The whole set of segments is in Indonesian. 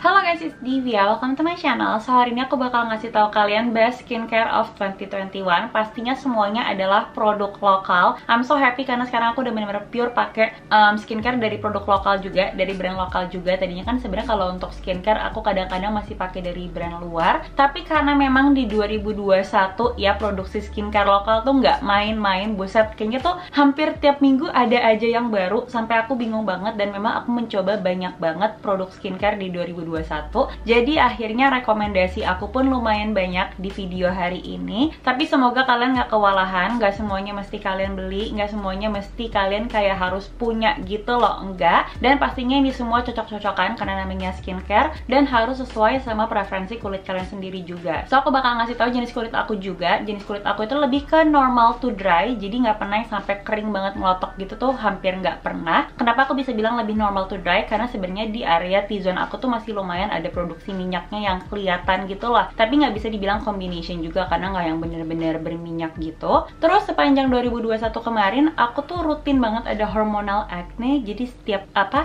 Halo guys, it's Divya, welcome to my channel. So hari ini aku bakal ngasih tahu kalian best skincare of 2021. Pastinya semuanya adalah produk lokal. I'm so happy karena sekarang aku udah bener-bener pure pakai skincare dari produk lokal juga, dari brand lokal juga. Tadinya kan sebenarnya kalau untuk skincare aku kadang-kadang masih pakai dari brand luar. Tapi karena memang di 2021 ya produksi skincare lokal tuh nggak main-main, buset. Kayaknya tuh hampir tiap minggu ada aja yang baru sampai aku bingung banget, dan memang aku mencoba banyak banget produk skincare di 2021. Jadi akhirnya rekomendasi aku pun lumayan banyak di video hari ini. Tapi semoga kalian gak kewalahan, gak semuanya mesti kalian beli, gak semuanya mesti kalian kayak harus punya gitu loh, enggak. Dan pastinya ini semua cocok-cocokan karena namanya skincare, dan harus sesuai sama preferensi kulit kalian sendiri juga. So aku bakal ngasih tahu jenis kulit aku juga. Jenis kulit aku itu lebih ke normal to dry, jadi gak pernah yang sampai kering banget ngelotok gitu tuh, hampir gak pernah. Kenapa aku bisa bilang lebih normal to dry? Karena sebenarnya di area T-zone aku tuh masih lumayan ada produksi minyaknya yang kelihatan gitu lah, tapi nggak bisa dibilang combination juga karena nggak yang bener-bener berminyak gitu. Terus sepanjang 2021 kemarin aku tuh rutin banget ada hormonal acne, jadi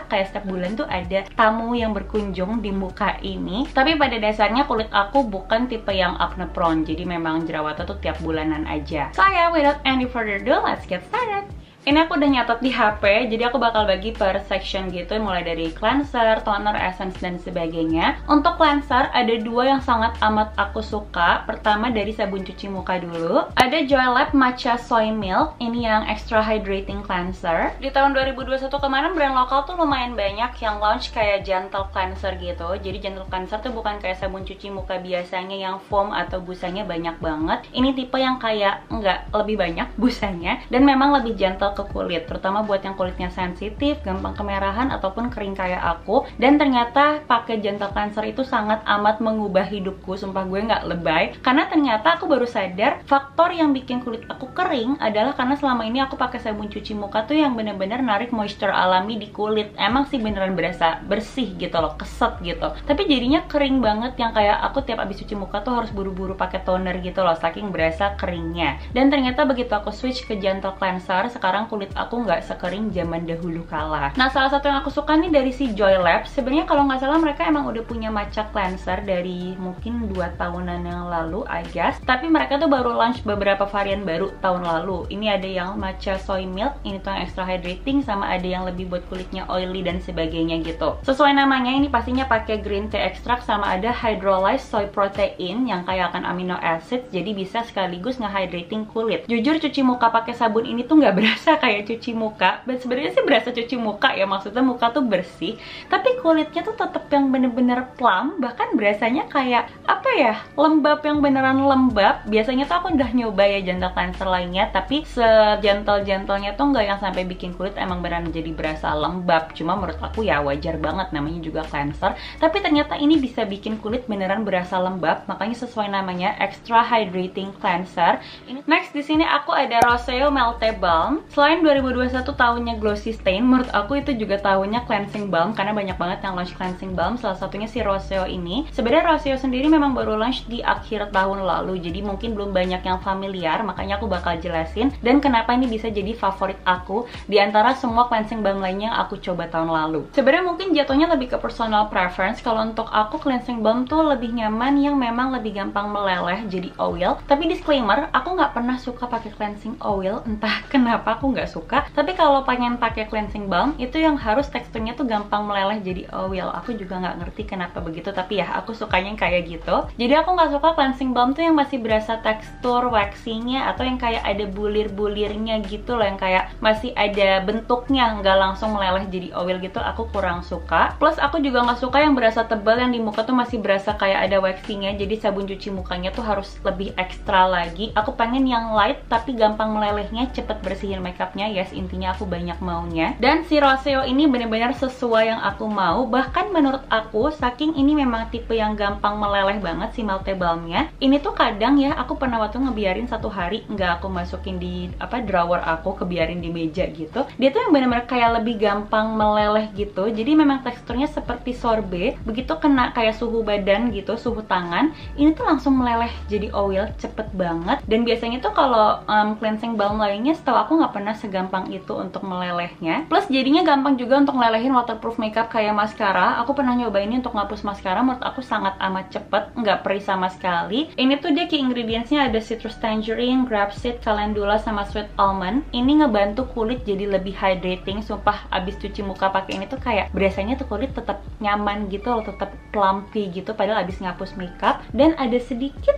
kayak setiap bulan tuh ada tamu yang berkunjung di muka ini. Tapi pada dasarnya kulit aku bukan tipe yang acne prone, jadi memang jerawatnya tuh tiap bulanan aja. So yeah, without any further ado, let's get started. Ini aku udah nyatet di HP, jadi aku bakal bagi per section gitu, mulai dari cleanser, toner, essence, dan sebagainya. Untuk cleanser, ada dua yang sangat amat aku suka. Pertama dari sabun cuci muka dulu. Ada Joylab Matcha Soy Milk, ini yang extra hydrating cleanser. Di tahun 2021 kemarin brand lokal tuh lumayan banyak yang launch kayak gentle cleanser gitu. Jadi gentle cleanser tuh bukan kayak sabun cuci muka biasanya yang foam atau busanya banyak banget. Ini tipe yang kayak lebih banyak busanya, dan memang lebih gentle ke kulit, terutama buat yang kulitnya sensitif, gampang kemerahan ataupun kering kayak aku. Dan ternyata pakai gentle cleanser itu sangat amat mengubah hidupku, sumpah gue nggak lebay. Karena ternyata aku baru sadar faktor yang bikin kulit aku kering adalah karena selama ini aku pakai sabun cuci muka tuh yang bener-bener narik moisture alami di kulit. Emang sih beneran berasa bersih gitu loh, keset gitu, tapi jadinya kering banget yang kayak aku tiap abis cuci muka tuh harus buru-buru pakai toner gitu loh, saking berasa keringnya. Dan ternyata begitu aku switch ke gentle cleanser, sekarang kulit aku nggak sekering zaman dahulu kala. Nah, salah satu yang aku suka nih dari si Joylab. Sebenarnya kalau nggak salah mereka emang udah punya matcha cleanser dari mungkin 2 tahunan yang lalu, I guess. Tapi mereka tuh baru launch beberapa varian baru tahun lalu. Ini ada yang matcha soy milk, ini tuh yang extra hydrating, sama ada yang lebih buat kulitnya oily dan sebagainya gitu. Sesuai namanya, ini pastinya pakai green tea extract, sama ada hydrolyzed soy protein yang kaya akan amino acid, jadi bisa sekaligus nge-hydrating kulit. Jujur cuci muka pakai sabun ini tuh nggak berasa kayak cuci muka, dan sebenarnya sih berasa cuci muka ya, maksudnya muka tuh bersih, tapi kulitnya tuh tetep yang bener-bener plump, bahkan berasanya kayak apa ya, lembab, yang beneran lembab. Biasanya tuh aku udah nyoba ya gentle cleanser lainnya, tapi segentle-gentlenya tuh nggak yang sampai bikin kulit emang beneran jadi berasa lembab. Cuma menurut aku ya wajar banget, namanya juga cleanser, tapi ternyata ini bisa bikin kulit beneran berasa lembab, makanya sesuai namanya extra hydrating cleanser. Next di sini aku ada Roseo Melty Balm. Selain 2021 tahunnya glossy stain, menurut aku itu juga tahunnya cleansing balm, karena banyak banget yang launch cleansing balm, salah satunya si Roseo ini. Sebenarnya Roseo sendiri memang baru launch di akhir tahun lalu, jadi mungkin belum banyak yang familiar, makanya aku bakal jelasin dan kenapa ini bisa jadi favorit aku di antara semua cleansing balm lainnya yang aku coba tahun lalu. Sebenarnya mungkin jatuhnya lebih ke personal preference. Kalau untuk aku cleansing balm tuh lebih nyaman yang memang lebih gampang meleleh jadi oil. Tapi disclaimer, aku nggak pernah suka pakai cleansing oil, entah kenapa aku nggak suka. Tapi kalau pengen pakai cleansing balm itu yang harus teksturnya tuh gampang meleleh jadi oil. Aku juga nggak ngerti kenapa begitu, tapi ya aku sukanya yang kayak gitu. Jadi aku nggak suka cleansing balm tuh yang masih berasa tekstur waxy-nya, atau yang kayak ada bulir-bulirnya gitu loh, yang kayak masih ada bentuknya, nggak langsung meleleh jadi oil gitu. Aku kurang suka. Plus aku juga nggak suka yang berasa tebal, yang di muka tuh masih berasa kayak ada waxy-nya, jadi sabun cuci mukanya tuh harus lebih ekstra lagi. Aku pengen yang light tapi gampang melelehnya, cepet bersihin makeupnya. Yes, intinya aku banyak maunya. Dan si Roseo ini bener-bener sesuai yang aku mau. Bahkan menurut aku, saking ini memang tipe yang gampang meleleh banget si Melty Balmnya, ini tuh kadang ya aku pernah waktu ngebiarin 1 hari nggak aku masukin di drawer aku, kebiarin di meja gitu. Dia tuh yang bener-bener kayak lebih gampang meleleh gitu. Jadi memang teksturnya seperti sorbet. Begitu kena kayak suhu badan gitu, suhu tangan, ini tuh langsung meleleh jadi oil cepet banget. Dan biasanya tuh kalau cleansing balm lainnya setahu aku nggak pernah gimana segampang itu untuk melelehnya. Plus jadinya gampang juga untuk melelehin waterproof makeup kayak maskara. Aku pernah nyoba ini untuk ngapus maskara, menurut aku sangat amat cepet, nggak perih sama sekali. Ini tuh dia key ingredientsnya ada citrus tangerine, grapeseed, calendula, sama sweet almond. Ini ngebantu kulit jadi lebih hydrating. Sumpah abis cuci muka pakai ini tuh kayak berasanya tuh kulit tetap nyaman gitu loh, tetap plumpy gitu padahal abis ngapus makeup. Dan ada sedikit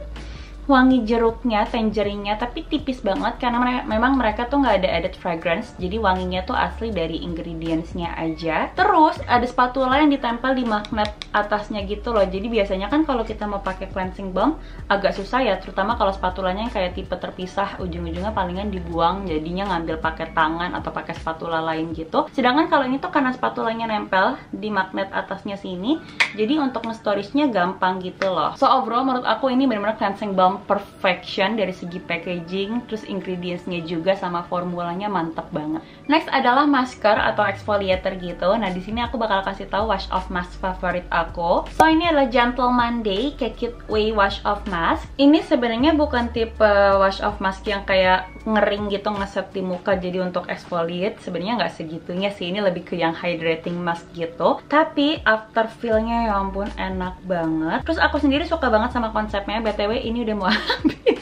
wangi jeruknya, tangerine-nya, tapi tipis banget karena memang mereka tuh nggak ada added fragrance, jadi wanginya tuh asli dari ingredients-nya aja. Terus ada spatula yang ditempel di magnet atasnya gitu loh, jadi biasanya kan kalau kita mau pakai cleansing balm agak susah ya, terutama kalau spatulanya yang kayak tipe terpisah, ujung-ujungnya palingan dibuang, jadinya ngambil pakai tangan atau pakai spatula lain gitu. Sedangkan kalau ini tuh karena spatulanya nempel di magnet atasnya sini, jadi untuk nge-storage-nya gampang gitu loh. So overall menurut aku ini benar-benar cleansing balm perfection dari segi packaging, terus ingredientsnya juga sama formulanya mantep banget. Next adalah masker atau exfoliator gitu. Nah di sini aku bakal kasih tahu wash off mask favorit aku. So ini adalah Gentle Monday Cake It Way Wash Off Mask. Ini sebenarnya bukan tipe wash off mask yang kayak ngering gitu ngeset di muka jadi untuk exfoliate. Sebenarnya nggak segitunya sih, ini lebih ke yang hydrating mask gitu. Tapi after feel-nya ya ampun enak banget. Terus aku sendiri suka banget sama konsepnya. BTW ini udah mau habis,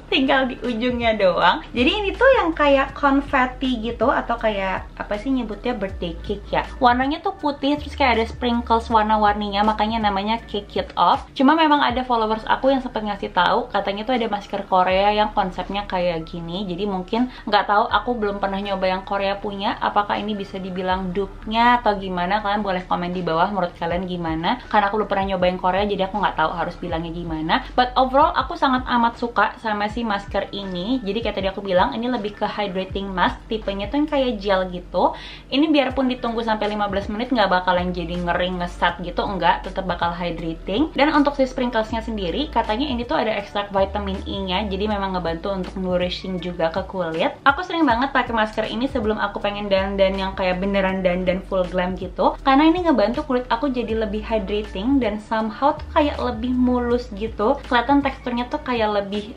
tinggal di ujungnya doang. Jadi ini tuh yang kayak konfeti gitu, atau kayak apa sih nyebutnya, birthday cake ya. Warnanya tuh putih, terus kayak ada sprinkles warna-warninya, makanya namanya Cake It Off. Cuma memang ada followers aku yang sempat ngasih tahu, katanya tuh ada masker Korea yang konsepnya kayak gini. Jadi mungkin nggak tahu, aku belum pernah nyoba yang Korea punya. Apakah ini bisa dibilang dupe-nya atau gimana? Kalian boleh komen di bawah menurut kalian gimana. Karena aku belum pernah nyobain Korea, jadi aku nggak tahu harus bilangnya gimana. But overall aku sangat amat suka sama si masker ini. Jadi kayak tadi aku bilang, ini lebih ke hydrating mask, tipenya tuh yang kayak gel gitu. Ini biarpun ditunggu sampai 15 menit nggak bakalan jadi ngering ngesat gitu, enggak, tetap bakal hydrating. Dan untuk si sprinklesnya sendiri, katanya ini tuh ada ekstrak vitamin E-nya, jadi memang ngebantu untuk nourishing juga ke kulit. Aku sering banget pakai masker ini sebelum aku pengen dandan yang kayak beneran dandan full glam gitu, karena ini ngebantu kulit aku jadi lebih hydrating dan somehow tuh kayak lebih mulus gitu. Kelihatan teksturnya tuh kayak lebih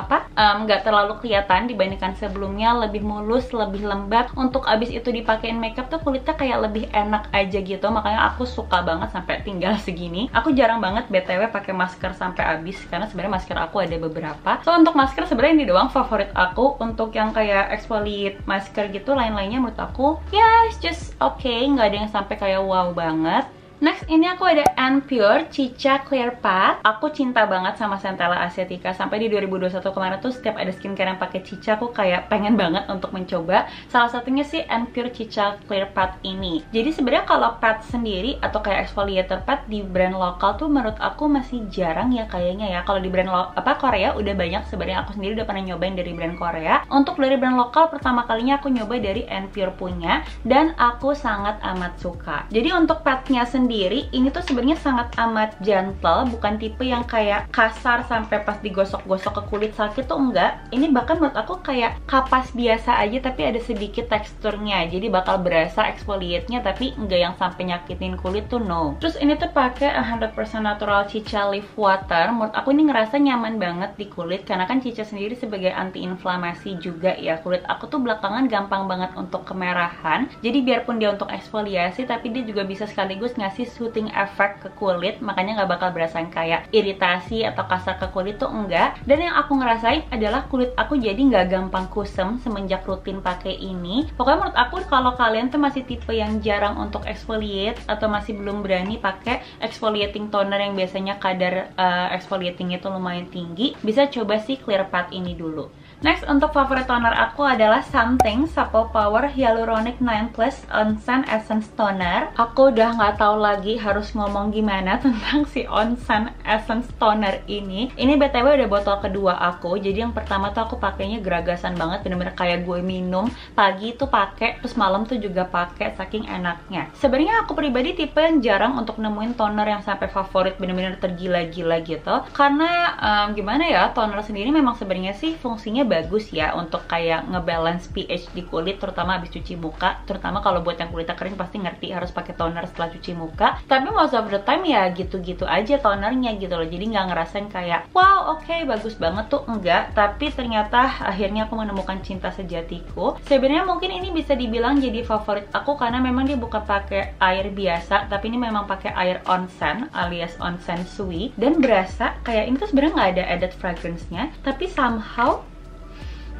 nggak terlalu kelihatan dibandingkan sebelumnya, lebih mulus, lebih lembab. Untuk abis itu dipakein makeup tuh kulitnya kayak lebih enak aja gitu, makanya aku suka banget sampai tinggal segini. Aku jarang banget BTW pakai masker sampai habis, karena sebenarnya masker aku ada beberapa. So untuk masker sebenarnya ini doang favorit aku. Untuk yang kayak exfoliate masker gitu, lain-lainnya menurut aku ya it's just okay, nggak ada yang sampai kayak wow banget. Next, ini aku ada Anpure Cica Clear Path. Aku cinta banget sama Centella Asiatica. Sampai di 2021 kemarin tuh setiap ada skincare yang pakai Cica, aku kayak pengen banget untuk mencoba. Salah satunya sih Anpure Cica Clear Path ini. Jadi sebenarnya kalau pad sendiri atau kayak exfoliator pad di brand lokal tuh menurut aku masih jarang ya kayaknya ya. Kalau di brand Korea udah banyak sebenarnya. Aku sendiri udah pernah nyobain dari brand Korea. Untuk dari brand lokal pertama kalinya aku nyoba dari Anpure punya, dan aku sangat amat suka. Jadi untuk padnya sendiri, ini tuh sebenarnya sangat amat gentle, bukan tipe yang kayak kasar sampai pas digosok-gosok ke kulit sakit tuh enggak. Ini bahkan menurut aku kayak kapas biasa aja tapi ada sedikit teksturnya, jadi bakal berasa exfoliate-nya tapi enggak yang sampai nyakitin kulit tuh, no. Terus ini tuh pakai 100% natural Cica leaf water. Menurut aku ini ngerasa nyaman banget di kulit, karena kan Cica sendiri sebagai anti-inflamasi juga ya. Kulit aku tuh belakangan gampang banget untuk kemerahan, jadi biarpun dia untuk eksfoliasi tapi dia juga bisa sekaligus ngasih soothing effect ke kulit, makanya nggak bakal berasa kayak iritasi atau kasar ke kulit tuh enggak. Dan yang aku ngerasain adalah kulit aku jadi nggak gampang kusem semenjak rutin pakai ini. Pokoknya menurut aku kalau kalian tuh masih tipe yang jarang untuk exfoliate atau masih belum berani pakai exfoliating toner yang biasanya kadar exfoliatingnya tuh lumayan tinggi, bisa coba sih Clear Path ini dulu. Next, untuk favorit toner aku adalah Something Supple Power Hyaluronic 9 Plus Onsen Essence Toner. Aku udah nggak tahu lagi harus ngomong gimana tentang si Onsen Essence Toner ini. Ini BTW udah botol kedua aku. Jadi yang pertama tuh aku pakainya geragasan banget, bener-bener kayak gue minum pagi tuh pakai, terus malam tuh juga pakai, saking enaknya. Sebenarnya aku pribadi tipe yang jarang untuk nemuin toner yang sampai favorit bener-bener tergila-gila gitu. Karena gimana ya, toner sendiri memang sebenarnya sih fungsinya bagus ya untuk kayak ngebalance pH di kulit, terutama habis cuci muka. Terutama kalau buat yang kulitnya kering pasti ngerti harus pakai toner setelah cuci muka. Tapi most of the time ya gitu-gitu aja tonernya gitu loh. Jadi nggak ngerasain kayak wow oke, bagus banget tuh, enggak. Tapi ternyata akhirnya aku menemukan cinta sejatiku. Sebenarnya mungkin ini bisa dibilang jadi favorit aku karena memang dia bukan pakai air biasa, tapi ini memang pakai air onsen alias onsen sui, dan berasa kayak ini tuh sebenarnya nggak ada added fragrance-nya, tapi somehow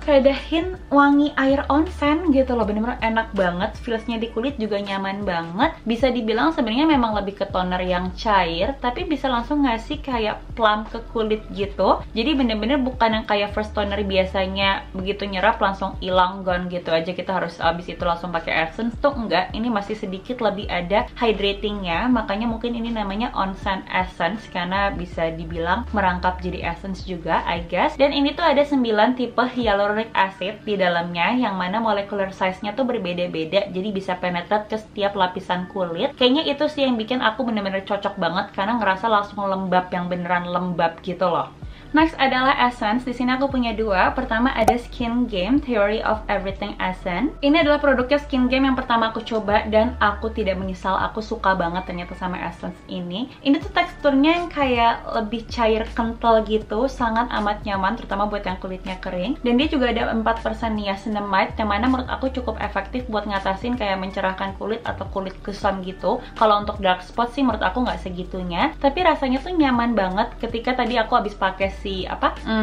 kayak ada hint wangi air onsen gitu loh. Bener-bener enak banget, feelsnya di kulit juga nyaman banget. Bisa dibilang sebenarnya memang lebih ke toner yang cair, tapi bisa langsung ngasih kayak plump ke kulit gitu. Jadi bener-bener bukan yang kayak first toner biasanya begitu nyerap langsung hilang gone gitu aja, kita harus abis itu langsung pakai essence tuh enggak. Ini masih sedikit lebih ada hydratingnya, makanya mungkin ini namanya onsen essence karena bisa dibilang merangkap jadi essence juga I guess. Dan ini tuh ada 9 tipe hyaluronic acid di dalamnya, yang mana molecular size-nya tuh berbeda-beda, jadi bisa penetrate ke setiap lapisan kulit. Kayaknya itu sih yang bikin aku bener-bener cocok banget karena ngerasa langsung lembab, yang beneran lembab gitu loh. Next adalah essence. Di sini aku punya dua. Pertama ada Skin Game Theory of Everything Essence. Ini adalah produknya Skin Game yang pertama aku coba dan aku tidak menyesal. Aku suka banget ternyata sama essence ini. Ini tuh teksturnya yang kayak lebih cair kental gitu, sangat amat nyaman terutama buat yang kulitnya kering. Dan dia juga ada 4% niacinamide yang mana menurut aku cukup efektif buat ngatasin kayak mencerahkan kulit atau kulit kusam gitu. Kalau untuk dark spot sih menurut aku nggak segitunya, tapi rasanya tuh nyaman banget. Ketika tadi aku habis pakai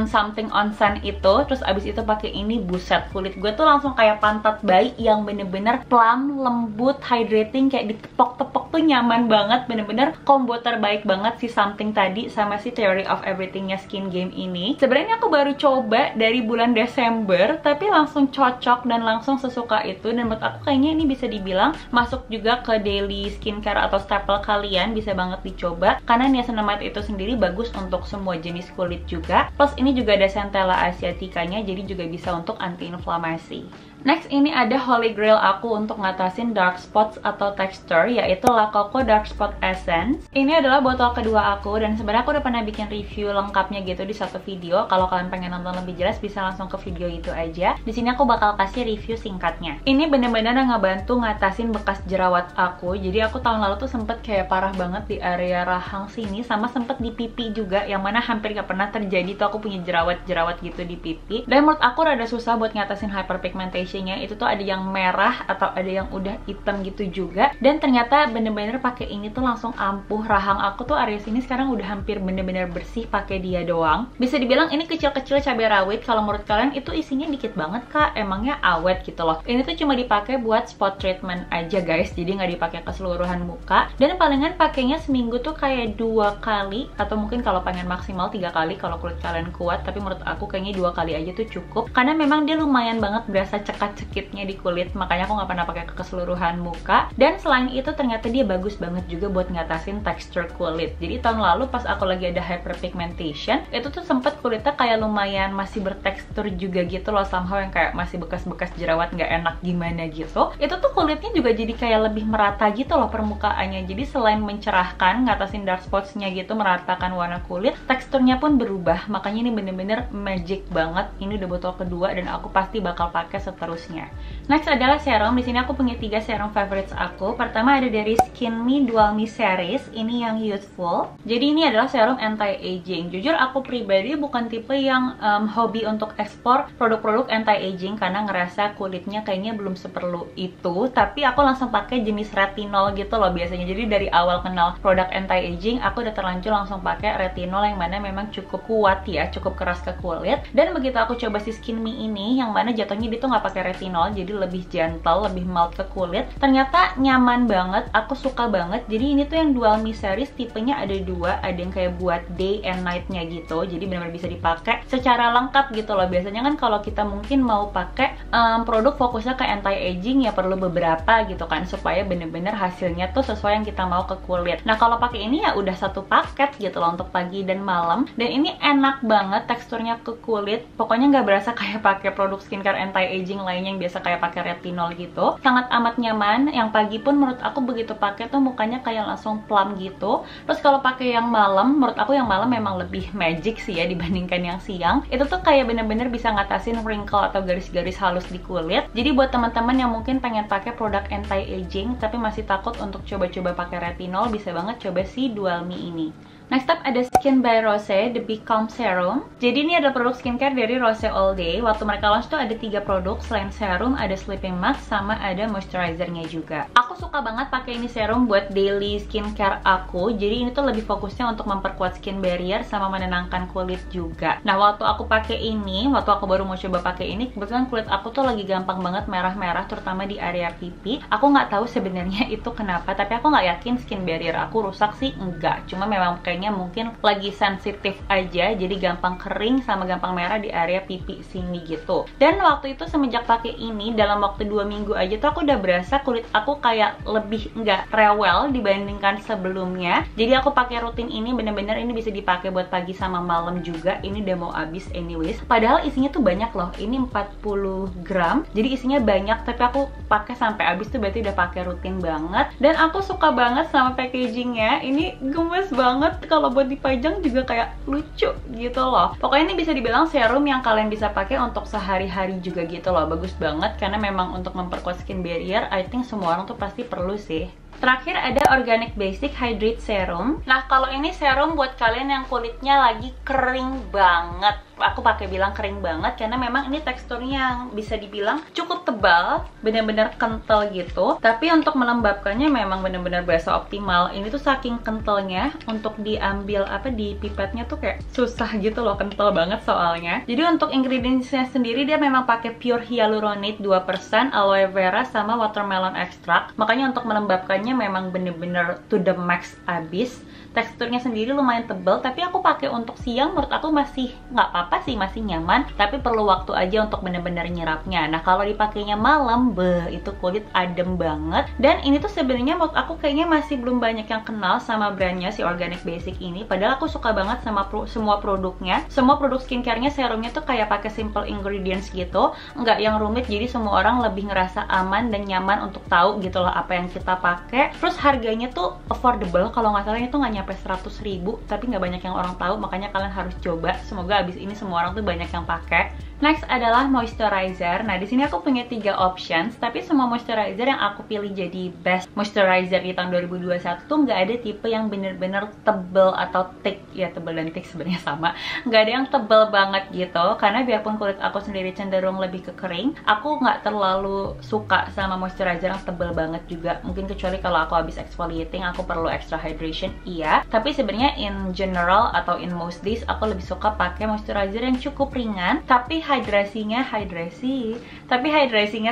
something onsen itu, terus abis itu pakai ini, buset, kulit gue tuh langsung kayak pantat bayi yang bener-bener plump, lembut, hydrating, kayak ditepok-tepok tuh nyaman banget. Bener-bener combo terbaik banget si something tadi sama si Theory of Everything-nya Skin Game ini. Sebenarnya aku baru coba dari bulan Desember, tapi langsung cocok dan langsung sesuka itu. Dan menurut aku kayaknya ini bisa dibilang masuk juga ke daily skincare atau staple kalian, bisa banget dicoba karena niacinamide itu sendiri bagus untuk semua jenis kulit juga. Plus ini juga ada Centella asiaticanya, jadi juga bisa untuk anti-inflamasi. Next ini ada holy grail aku untuk ngatasin dark spots atau texture, yaitu La Coco Dark Spot Essence. Ini adalah botol kedua aku dan sebenarnya aku udah pernah bikin review lengkapnya gitu di satu video. Kalau kalian pengen nonton lebih jelas bisa langsung ke video itu aja. Di sini aku bakal kasih review singkatnya. Ini bener-bener ngebantu ngatasin bekas jerawat aku. Jadi aku tahun lalu tuh sempet kayak parah banget di area rahang sini, sama sempet di pipi juga, yang mana hampir gak pernah terjadi tuh aku punya jerawat-jerawat gitu di pipi. Dan menurut aku rada susah buat ngatasin hyperpigmentation. Itu tuh ada yang merah atau ada yang udah hitam gitu juga. Dan ternyata bener-bener pakai ini tuh langsung ampuh. Rahang aku tuh area sini sekarang udah hampir bener-bener bersih pakai dia doang. Bisa dibilang ini kecil-kecil cabai rawit. Kalau menurut kalian itu isinya dikit banget kak, emangnya awet gitu loh. Ini tuh cuma dipakai buat spot treatment aja guys, jadi nggak dipakai keseluruhan muka. Dan palingan pakainya seminggu tuh kayak 2 kali, atau mungkin kalau pengen maksimal 3 kali kalau kulit kalian kuat. Tapi menurut aku kayaknya 2 kali aja tuh cukup, karena memang dia lumayan banget berasa cekat-cekitnya di kulit, makanya aku nggak pernah pakai ke keseluruhan muka. Dan selain itu ternyata dia bagus banget juga buat ngatasin tekstur kulit. Jadi tahun lalu pas aku lagi ada hyperpigmentation, itu tuh sempet kulitnya kayak lumayan masih bertekstur juga gitu loh, somehow yang kayak masih bekas-bekas jerawat nggak enak gimana gitu. Itu tuh kulitnya juga jadi kayak lebih merata gitu loh permukaannya. Jadi selain mencerahkan, ngatasin dark spots-nya gitu, meratakan warna kulit, teksturnya pun berubah. Makanya ini bener-bener magic banget. Ini udah botol kedua dan aku pasti bakal pakai seterusnya. Next adalah serum. Di sini aku punya 3 serum favorites aku. Pertama ada dari Skin Me Dual Me Series. Ini yang youthful. Jadi ini adalah serum anti-aging. Jujur aku pribadi bukan tipe yang hobi untuk ekspor produk-produk anti-aging karena ngerasa kulitnya kayaknya belum seperlu itu. Tapi aku langsung pakai jenis retinol gitu loh biasanya. Jadi dari awal kenal produk anti-aging, aku udah terlanjur langsung pakai retinol yang mana memang cukup kuat ya, cukup keras ke kulit. Dan begitu aku coba si Skin Me ini, yang mana jatuhnya dia tuh nggak pakai retinol, jadi lebih gentle, lebih mild ke kulit. Ternyata nyaman banget, aku suka banget. Jadi ini tuh yang Dual Me Series, tipenya ada 2, ada yang kayak buat day and night-nya gitu. Jadi benar-benar bisa dipakai secara lengkap gitu loh. Biasanya kan kalau kita mungkin mau pakai produk fokusnya ke anti-aging ya perlu beberapa gitu kan, supaya bener-bener hasilnya tuh sesuai yang kita mau ke kulit. Nah kalau pakai ini ya udah satu paket gitu loh untuk pagi dan malam. Dan ini enak banget teksturnya ke kulit. Pokoknya nggak berasa kayak pakai produk skincare anti-aging lainnya yang biasa kayak pakai retinol gitu. Sangat amat nyaman. Yang pagi pun menurut aku begitu pakai tuh mukanya kayak langsung plump gitu. Terus kalau pakai yang malam, menurut aku yang malam memang lebih magic sih ya dibandingkan yang siang. Itu tuh kayak bener-bener bisa ngatasin wrinkle atau garis-garis halus di kulit. Jadi buat teman-teman yang mungkin pengen pakai produk anti-aging tapi masih takut untuk coba-coba pakai retinol, bisa banget coba si Dual Me ini. Next up ada Skin by Rose, The Big Calm Serum. Jadi ini adalah produk skincare dari Rose All Day. Waktu mereka launch tuh ada 3 produk, selain serum, ada sleeping mask, sama ada moisturizernya juga. Aku suka banget pakai ini serum buat daily skincare aku. Jadi ini tuh lebih fokusnya untuk memperkuat skin barrier sama menenangkan kulit juga. Nah, waktu aku pakai ini, waktu aku baru mau coba pakai ini, kebetulan kulit aku tuh lagi gampang banget merah-merah, terutama di area pipi. Aku nggak tahu sebenarnya itu kenapa, tapi aku nggak yakin skin barrier aku rusak sih, enggak. Cuma memang kayaknya mungkin lagi sensitif aja, jadi gampang kering sama gampang merah di area pipi sini gitu. Dan waktu itu semenjak pakai ini, dalam waktu 2 minggu aja tuh aku udah berasa kulit aku kayak lebih nggak rewel dibandingkan sebelumnya. Jadi aku pakai rutin ini, bener-bener ini bisa dipakai buat pagi sama malam juga. Ini udah mau habis anyways. Padahal isinya tuh banyak loh, ini 40 gram, jadi isinya banyak, tapi aku pakai sampai habis tuh berarti udah pakai rutin banget. Dan aku suka banget sama packagingnya, ini gemes banget, kalau buat dipajang juga kayak lucu gitu loh. Pokoknya ini bisa dibilang serum yang kalian bisa pakai untuk sehari-hari juga gitu loh. Bagus banget karena memang untuk memperkuat skin barrier, I think semua orang tuh pasti perlu sih. Terakhir ada Organic Basic Hydrate Serum. Nah, kalau ini serum buat kalian yang kulitnya lagi kering banget. Aku pakai bilang kering banget karena memang ini teksturnya yang bisa dibilang cukup tebal, bener-bener kental gitu. Tapi untuk melembabkannya memang bener-bener berasa optimal. Ini tuh saking kentalnya, untuk diambil di pipetnya tuh kayak susah gitu loh, kental banget soalnya. Jadi untuk ingredientsnya sendiri dia memang pakai pure hyaluronate 2%, aloe vera sama watermelon extract. Makanya untuk melembabkannya memang bener-bener to the max abis. Teksturnya sendiri lumayan tebal, tapi aku pakai untuk siang menurut aku masih nggak apa-apa sih, masih nyaman, tapi perlu waktu aja untuk bener-bener nyerapnya. Nah, kalau dipakainya malam, itu kulit adem banget. Dan ini tuh sebenarnya menurut aku kayaknya masih belum banyak yang kenal sama brandnya si Organic Basic ini. Padahal aku suka banget sama semua produknya. Semua produk skincare-nya, serumnya tuh kayak pakai simple ingredients gitu, nggak yang rumit, jadi semua orang lebih ngerasa aman dan nyaman untuk tahu gitu loh apa yang kita pakai. Terus harganya tuh affordable, kalau nggak salah itu nggak nyampe 100.000, tapi nggak banyak yang orang tahu, makanya kalian harus coba. Semoga abis ini semua orang tuh banyak yang pakai. Next adalah moisturizer. Nah, di sini aku punya 3 options, tapi semua moisturizer yang aku pilih jadi best moisturizer di tahun 2021 tuh nggak ada tipe yang bener-bener tebel atau thick. Ya, tebel dan thick sebenarnya sama. Nggak ada yang tebel banget gitu, karena biarpun kulit aku sendiri cenderung lebih ke kering, aku nggak terlalu suka sama moisturizer yang tebel banget juga. Mungkin kecuali kalau aku habis exfoliating, aku perlu extra hydration, iya. Tapi sebenarnya in general atau in most days, aku lebih suka pakai moisturizer yang cukup ringan, tapi hidrasinya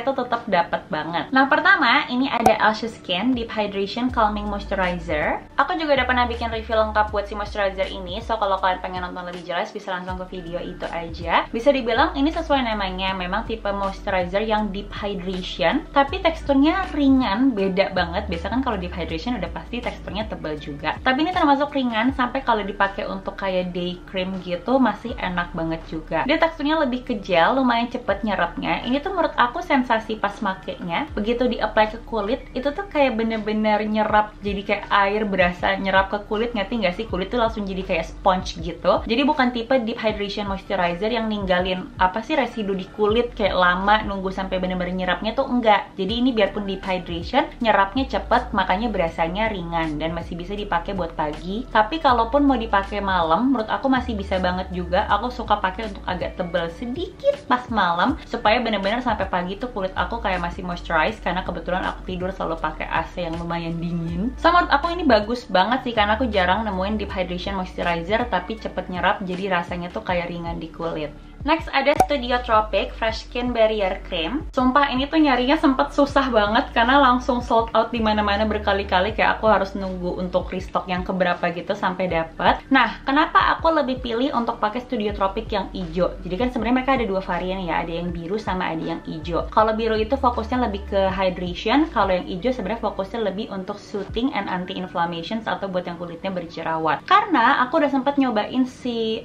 tuh tetap dapat banget. Nah, pertama ini ada Elsha Skin Deep Hydration Calming Moisturizer. Aku juga udah pernah bikin review lengkap buat si moisturizer ini, so kalau kalian pengen nonton lebih jelas bisa langsung ke video itu aja. Bisa dibilang ini sesuai namanya, memang tipe moisturizer yang deep hydration, tapi teksturnya ringan, beda banget. Biasa kan kalau deep hydration udah pasti teksturnya tebal juga, tapi ini termasuk ringan, sampai kalau dipakai untuk kayak day cream gitu masih enak banget juga. Dia teksturnya lebih ke gel, lumayan cepet nyerapnya. Ini tuh menurut aku sensasi pas makainya, begitu di-apply ke kulit, itu tuh kayak bener-bener nyerap, jadi kayak air berasa nyerap ke kulit, ngerti nggak sih? Kulit tuh langsung jadi kayak sponge gitu. Jadi bukan tipe deep hydration moisturizer yang ninggalin residu di kulit kayak lama nunggu sampai bener-bener nyerapnya tuh enggak. Jadi ini biarpun deep hydration, nyerapnya cepet, makanya berasanya ringan dan masih bisa dipakai buat pagi. Tapi kalaupun mau dipakai malam, menurut aku masih bisa banget juga. Aku suka pakai untuk agak tebal sedikit pas malam, supaya bener-bener sampai pagi tuh kulit aku kayak masih moisturize, karena kebetulan aku tidur selalu pakai AC yang lumayan dingin. So menurut aku ini bagus banget sih, karena aku jarang nemuin deep hydration moisturizer tapi cepet nyerap, jadi rasanya tuh kayak ringan di kulit. Next ada Studio Tropic Fresh Skin Barrier Cream. Sumpah ini tuh nyarinya sempet susah banget karena langsung sold out di mana-mana berkali-kali, kayak aku harus nunggu untuk restock yang keberapa gitu sampai dapat. Nah, kenapa aku lebih pilih untuk pakai Studio Tropic yang hijau? Jadi kan sebenarnya mereka ada 2 varian ya, ada yang biru sama ada yang hijau. Kalau biru itu fokusnya lebih ke hydration, kalau yang hijau sebenarnya fokusnya lebih untuk soothing and anti-inflammation atau buat yang kulitnya berjerawat. Karena aku udah sempet nyobain si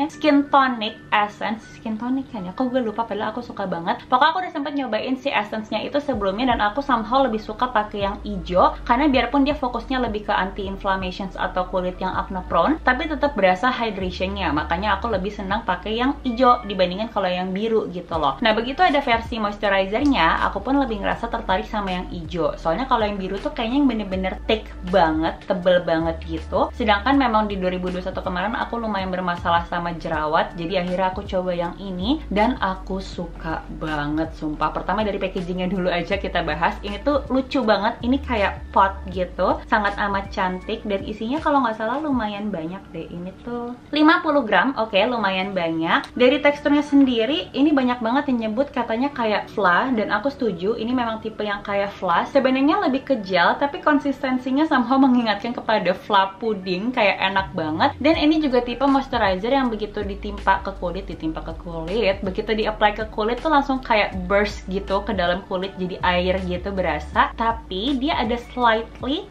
Skin Tonic as Essence Skin Tonic kan ya, kok gue lupa, padahal aku suka banget. Pokoknya aku udah sempet nyobain si essence-nya itu sebelumnya, dan aku somehow lebih suka pakai yang hijau, karena biarpun dia fokusnya lebih ke anti-inflammations atau kulit yang acne prone, tapi tetap berasa hydration-nya. Makanya aku lebih senang pakai yang hijau dibandingkan kalau yang biru gitu loh. Nah, begitu ada versi moisturizer-nya, aku pun lebih ngerasa tertarik sama yang hijau. Soalnya kalau yang biru tuh kayaknya yang bener-bener thick banget, tebel banget gitu. Sedangkan memang di 2021 kemarin aku lumayan bermasalah sama jerawat, jadi akhirnya aku coba yang ini dan aku suka banget sumpah. Pertama dari packagingnya dulu aja kita bahas. Ini tuh lucu banget, ini kayak pot gitu, sangat amat cantik, dan isinya kalau nggak salah lumayan banyak deh. Ini tuh 50 gram, oke, lumayan banyak. Dari teksturnya sendiri ini banyak banget yang nyebut katanya kayak fla, dan aku setuju, ini memang tipe yang kayak fla. Sebenarnya lebih ke gel, tapi konsistensinya somehow mengingatkan kepada fla pudding, kayak enak banget. Dan ini juga tipe moisturizer yang begitu ditimpa ke kulit, begitu di-apply ke kulit tuh langsung kayak burst gitu ke dalam kulit, jadi air gitu berasa. Tapi dia ada slightly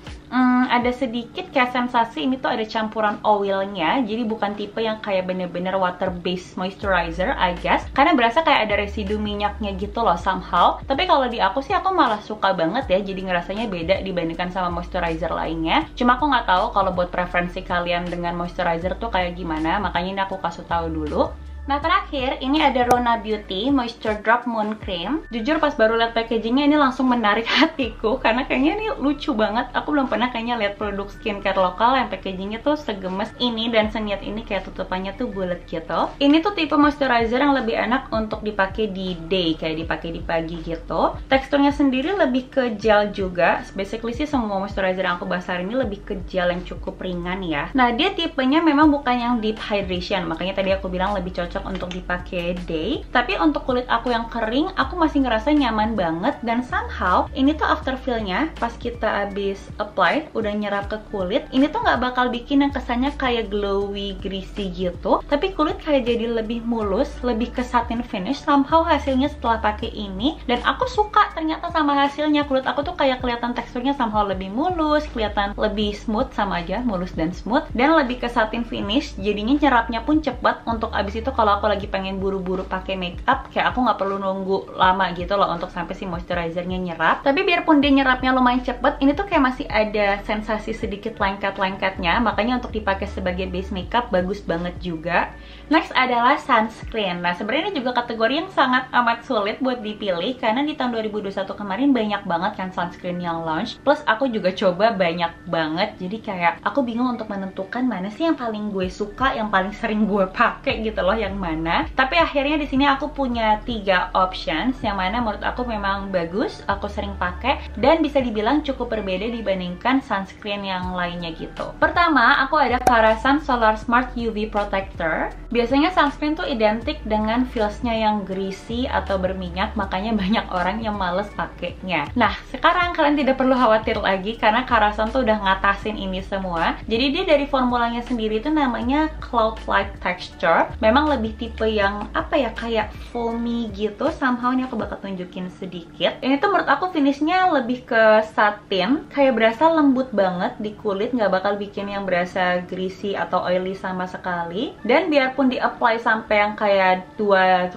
ada sedikit kayak sensasi ini tuh ada campuran oilnya, jadi bukan tipe yang kayak bener-bener water based moisturizer I guess, karena berasa kayak ada residu minyaknya gitu loh somehow. Tapi kalau di aku sih aku malah suka banget ya, jadi ngerasanya beda dibandingkan sama moisturizer lainnya. Cuma aku nggak tahu kalau buat preferensi kalian dengan moisturizer tuh kayak gimana, makanya ini aku kasih tahu dulu. Nah, terakhir ini ada Rona Beauty Moisture Drop Moon Cream. Jujur pas baru lihat packagingnya ini langsung menarik hatiku, karena kayaknya ini lucu banget. Aku belum pernah kayaknya lihat produk skincare lokal yang packagingnya tuh segemes ini dan seniat ini, kayak tutupannya tuh bulat gitu. Ini tuh tipe moisturizer yang lebih enak untuk dipakai di day, kayak dipakai di pagi gitu. Teksturnya sendiri lebih ke gel juga. Basically sih semua moisturizer yang aku bahas hari ini lebih ke gel yang cukup ringan ya. Nah, dia tipenya memang bukan yang deep hydration, makanya tadi aku bilang lebih cocok untuk dipakai day. Tapi untuk kulit aku yang kering, aku masih ngerasa nyaman banget, dan somehow ini tuh after feel-nya pas kita abis apply udah nyerap ke kulit, ini tuh nggak bakal bikin yang kesannya kayak glowy, greasy gitu, tapi kulit kayak jadi lebih mulus, lebih ke satin finish somehow hasilnya setelah pakai ini. Dan aku suka ternyata sama hasilnya. Kulit aku tuh kayak kelihatan teksturnya somehow lebih mulus, kelihatan lebih smooth, sama aja mulus dan smooth, dan lebih ke satin finish, jadinya nyerapnya pun cepet. Untuk abis itu kalau aku lagi pengen buru-buru pakai makeup, kayak aku nggak perlu nunggu lama gitu loh untuk sampai si moisturizernya nyerap. Tapi biarpun dia nyerapnya lumayan cepet, ini tuh kayak masih ada sensasi sedikit lengket-lengketnya, makanya untuk dipakai sebagai base makeup bagus banget juga. Next adalah sunscreen. Nah, sebenarnya ini juga kategori yang sangat amat sulit buat dipilih, karena di tahun 2021 kemarin banyak banget kan sunscreen yang launch, plus aku juga coba banyak banget, jadi kayak aku bingung untuk menentukan mana sih yang paling gue suka, yang paling sering gue pakai gitu loh, yang mana. Tapi akhirnya di sini aku punya 3 options yang mana menurut aku memang bagus, aku sering pakai, dan bisa dibilang cukup berbeda dibandingkan sunscreen yang lainnya gitu. Pertama, aku ada Karasan Solar Smart UV Protector. Biasanya sunscreen tuh identik dengan feelsnya yang greasy atau berminyak, makanya banyak orang yang males pakainya. Nah, sekarang kalian tidak perlu khawatir lagi, karena Karasan tuh udah ngatasin ini semua. Jadi dia dari formulanya sendiri tuh namanya Cloud-like Texture. Memang lebih tipe yang apa ya, kayak foamy gitu. Somehow ini aku bakal tunjukin sedikit. Ini tuh menurut aku finishnya lebih ke satin, kayak berasa lembut banget di kulit, nggak bakal bikin yang berasa greasy atau oily sama sekali. Dan biarpun di-apply sampai yang kayak dua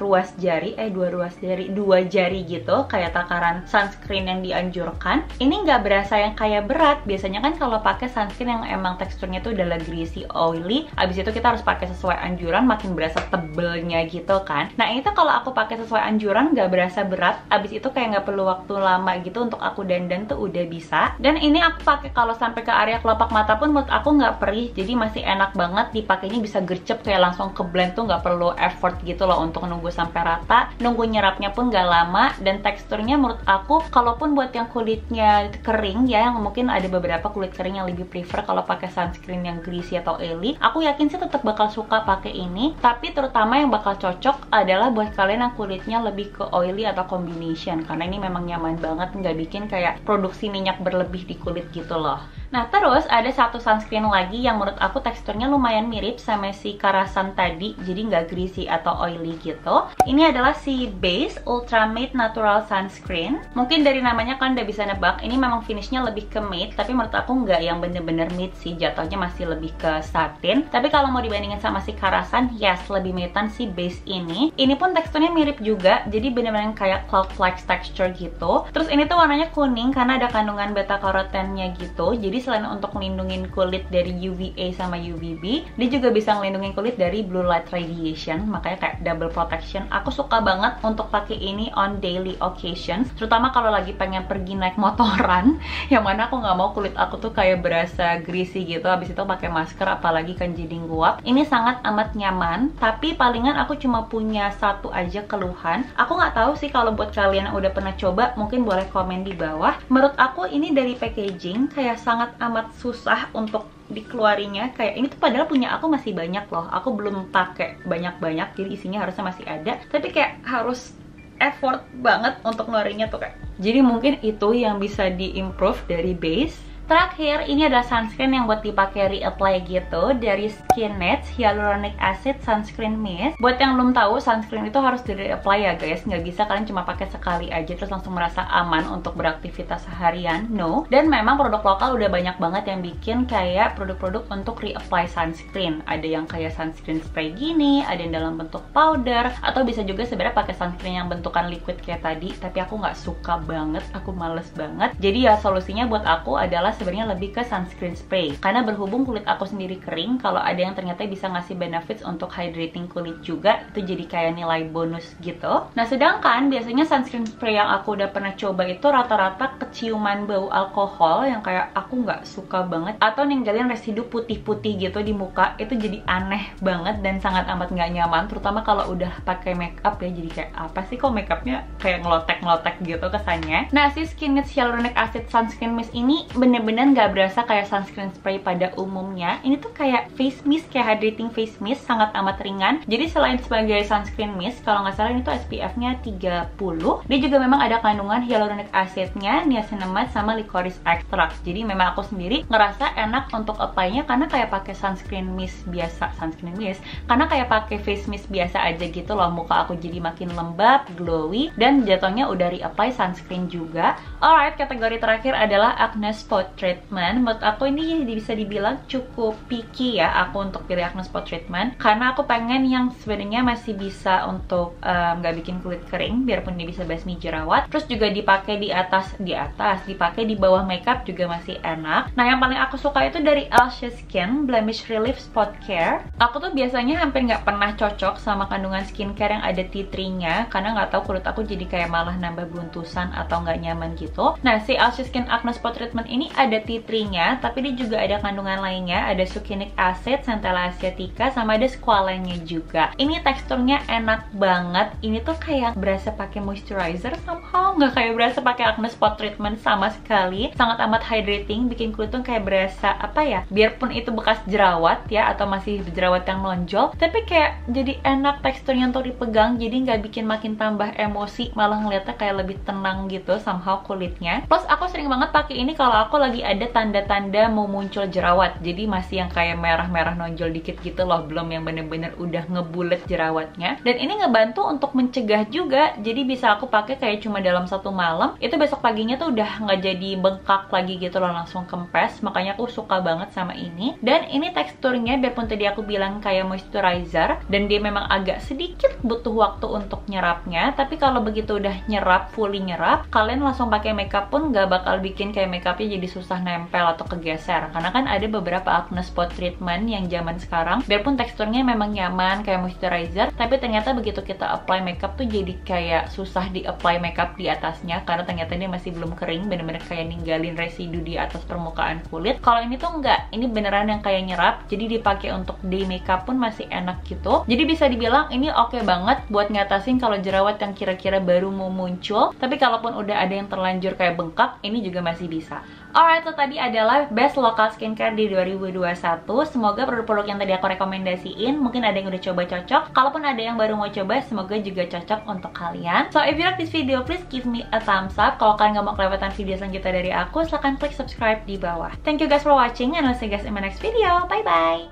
jari gitu, kayak takaran sunscreen yang dianjurkan, ini nggak berasa yang kayak berat. Biasanya kan kalau pakai sunscreen yang emang teksturnya tuh adalah greasy, oily, abis itu kita harus pakai sesuai anjuran, makin berasa tebelnya gitu kan. Nah, ini tuh kalau aku pakai sesuai anjuran nggak berasa berat, abis itu kayak nggak perlu waktu lama gitu untuk aku dandan tuh udah bisa. Dan ini aku pakai kalau sampai ke area kelopak mata pun menurut aku nggak perih, jadi masih enak banget dipakainya, bisa gercep kayak langsung ke blend tuh, nggak perlu effort gitu loh untuk nunggu sampai rata, nunggu nyerapnya pun nggak lama. Dan teksturnya menurut aku, kalaupun buat yang kulitnya kering ya, yang mungkin ada beberapa kulit kering yang lebih prefer kalau pakai sunscreen yang greasy atau oily, aku yakin sih tetap bakal suka pakai ini. Tapi terutama yang bakal cocok adalah buat kalian yang kulitnya lebih ke oily atau combination, karena ini memang nyaman banget, nggak bikin kayak produksi minyak berlebih di kulit gitu loh. Nah, terus ada satu sunscreen lagi yang menurut aku teksturnya lumayan mirip sama si Karasan tadi, jadi nggak greasy atau oily gitu. Ini adalah si Base Ultra Matte Natural Sunscreen. Mungkin dari namanya kan udah bisa nebak, ini memang finishnya lebih ke matte, tapi menurut aku nggak yang bener-bener matte sih, jatuhnya masih lebih ke satin. Tapi kalau mau dibandingin sama si Karasan, yes, lebih matte-an si Base ini. Ini pun teksturnya mirip juga, jadi bener-bener kayak cloud flex texture gitu. Terus ini tuh warnanya kuning karena ada kandungan beta karotennya gitu. Jadi selain untuk melindungi kulit dari UVA sama UVB, dia juga bisa melindungi kulit dari blue light radiation, makanya kayak double protection. Aku suka banget untuk pakai ini on daily occasions, terutama kalau lagi pengen pergi naik motoran, yang mana aku nggak mau kulit aku tuh kayak berasa greasy gitu, habis itu pakai masker apalagi kan jadi nguap. Ini sangat amat nyaman, tapi palingan aku cuma punya satu aja keluhan. Aku nggak tahu sih kalau buat kalian yang udah pernah coba, mungkin boleh komen di bawah. Menurut aku ini dari packaging kayak sangat amat susah untuk dikeluarinya. Kayak ini tuh padahal punya aku masih banyak loh, aku belum pakai banyak-banyak, jadi isinya harusnya masih ada, tapi kayak harus effort banget untuk ngeluarinnya tuh kayak. Jadi mungkin itu yang bisa di-improve dari Base. Terakhir, ini adalah sunscreen yang buat dipakai reapply gitu, dari Skinnet Hyaluronic Acid Sunscreen Mist. Buat yang belum tahu, sunscreen itu harus di reapply ya guys, nggak bisa kalian cuma pakai sekali aja terus langsung merasa aman untuk beraktivitas seharian, no. Dan memang produk lokal udah banyak banget yang bikin kayak produk-produk untuk reapply sunscreen. Ada yang kayak sunscreen spray gini, ada yang dalam bentuk powder, atau bisa juga sebenarnya pakai sunscreen yang bentukan liquid kayak tadi, tapi aku nggak suka banget, aku males banget. Jadi ya solusinya buat aku adalah sebenarnya lebih ke sunscreen spray, karena berhubung kulit aku sendiri kering, kalau ada yang ternyata bisa ngasih benefits untuk hydrating kulit juga, itu jadi kayak nilai bonus gitu. Nah, sedangkan biasanya sunscreen spray yang aku udah pernah coba itu rata-rata keciuman bau alkohol yang kayak aku nggak suka banget, atau ninggalin residu putih-putih gitu di muka. Itu jadi aneh banget dan sangat amat nggak nyaman, terutama kalau udah pakai makeup ya. Jadi kayak apa sih kok makeupnya kayak ngelotek-ngelotek gitu kesannya. Nah, si Skinnet Hyaluronic Acid Sunscreen Mist ini bener-bener nggak berasa kayak sunscreen spray pada umumnya. Ini tuh kayak face mist, kayak hydrating face mist, sangat amat ringan. Jadi selain sebagai sunscreen mist, kalau nggak salah ini tuh SPF-nya 30. Dia juga memang ada kandungan hyaluronic acid-nya, niacinamide, sama licorice extract. Jadi memang aku sendiri ngerasa enak untuk apply-nya karena kayak pakai sunscreen mist biasa, karena kayak pakai face mist biasa aja gitu loh. Muka aku jadi makin lembab, glowy, dan jatuhnya udah reapply sunscreen juga. Alright, kategori terakhir adalah acne spot treatment. Menurut aku ini bisa dibilang cukup picky ya aku untuk pilih acne spot treatment, karena aku pengen yang sebenarnya masih bisa untuk nggak bikin kulit kering, biarpun dia bisa basmi jerawat, terus juga dipakai di atas, dipakai di bawah makeup juga masih enak. Nah, yang paling aku suka itu dari Elsha Skin Blemish Relief Spot Care. Aku tuh biasanya hampir nggak pernah cocok sama kandungan skincare yang ada tea tree-nya, karena nggak tahu kulit aku jadi kayak malah nambah buntusan atau nggak nyaman gitu. Nah, si Elsha Skin Acne Spot Treatment ini ada tea tree-nya, tapi dia juga ada kandungan lainnya, ada succinic acid, centella asiatica, sama ada squalene-nya juga. Ini teksturnya enak banget. Ini tuh kayak berasa pakai moisturizer somehow, nggak kayak berasa pakai acne spot treatment sama sekali. Sangat amat hydrating, bikin kulit tuh kayak berasa apa ya? Biarpun itu bekas jerawat ya, atau masih jerawat yang nonjol, tapi kayak jadi enak teksturnya untuk dipegang, jadi nggak bikin makin tambah emosi, malah ngeliatnya kayak lebih tenang gitu somehow kulitnya. Plus aku sering banget pakai ini kalau aku lagi ada tanda-tanda mau muncul jerawat, jadi masih yang kayak merah-merah nonjol dikit gitu loh, belum yang bener-bener udah ngebulet jerawatnya. Dan ini ngebantu untuk mencegah juga, jadi bisa aku pakai kayak cuma dalam satu malam, itu besok paginya tuh udah nggak jadi bengkak lagi gitu loh, langsung kempes. Makanya aku suka banget sama ini. Dan ini teksturnya biarpun tadi aku bilang kayak moisturizer, dan dia memang agak sedikit butuh waktu untuk nyerapnya, tapi kalau begitu udah nyerap, fully nyerap, kalian langsung pakai makeup pun nggak bakal bikin kayak makeupnya jadi susah nempel atau kegeser. Karena kan ada beberapa acne spot treatment yang zaman sekarang, biarpun teksturnya memang nyaman kayak moisturizer, tapi ternyata begitu kita apply makeup tuh jadi kayak susah di apply makeup di atasnya, karena ternyata dia masih belum kering, bener-bener kayak ninggalin residu di atas permukaan kulit. Kalau ini tuh enggak, ini beneran yang kayak nyerap, jadi dipakai untuk day makeup pun masih enak gitu. Jadi bisa dibilang ini oke banget buat ngatasin kalau jerawat yang kira-kira baru mau muncul, tapi kalaupun udah ada yang terlanjur kayak bengkak, ini juga masih bisa. Alright, so tadi adalah best local skincare di 2021. Semoga produk-produk yang tadi aku rekomendasiin, mungkin ada yang udah coba cocok. Kalaupun ada yang baru mau coba, semoga juga cocok untuk kalian. So if you like this video, please give me a thumbs up. Kalau kalian gak mau kelewatan video selanjutnya dari aku, silahkan klik subscribe di bawah. Thank you guys for watching, and I'll see you guys in my next video. Bye bye.